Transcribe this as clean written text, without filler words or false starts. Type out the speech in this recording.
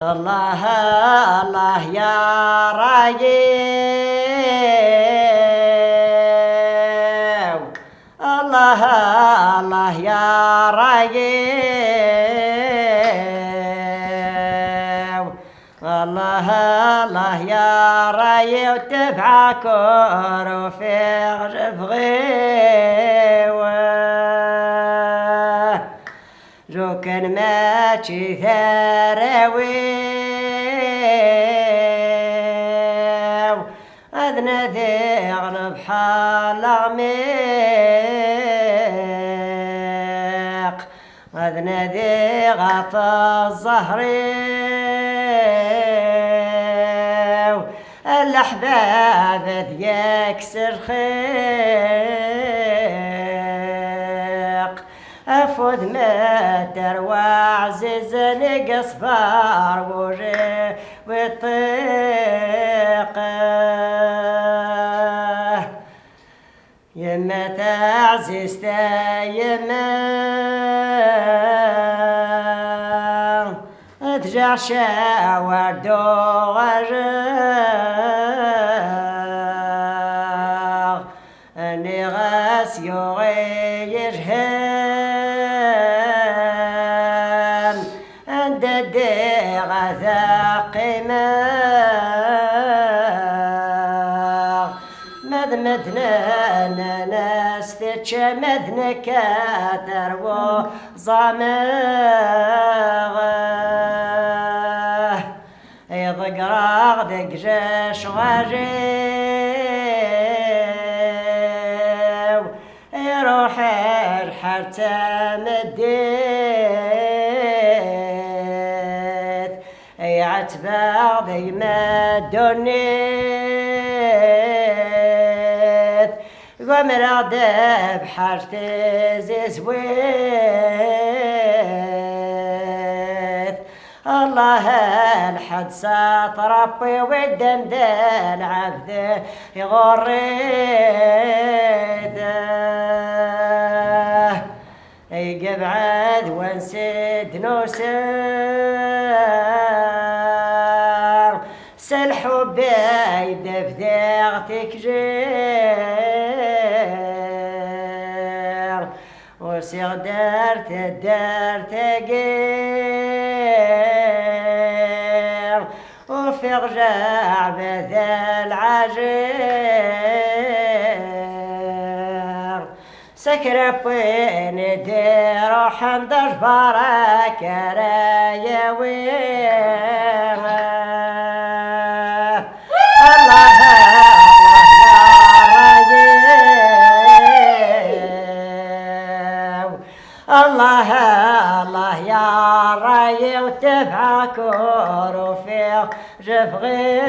الله الله يا راجيو، الله الله يا راجيو، الله الله يا راجيو تفعكر وفي غيوه جو كان ماشي ثراوي أذنى ذيغن بحال عميق أذنى ذيغ في الزهري الأحباب ذيك سرخيق أفوذ متر وعزيز نقصفار وجه وطيق يما تعزيز يما تجع شاور دوغر أني غاس يغير عند الديغ ثاقمة مدمدنا ناس تتشمدنا كاتر وزامغ يضقراغ دق جاش غاجيو يروح الحرتة مديت يعتبر ديما دونيت ومراد بحرتي زيزويت الله الحد سات ربي والدندن عبده يغريته يقبعد ونسد نوسر سالحب يدفدغتك جير وسيغ دارت قير وفي رجع بذا العجير سكربين دير وحندش برك رايوين الله الله الله يا راي وتفعكر وفي جفغي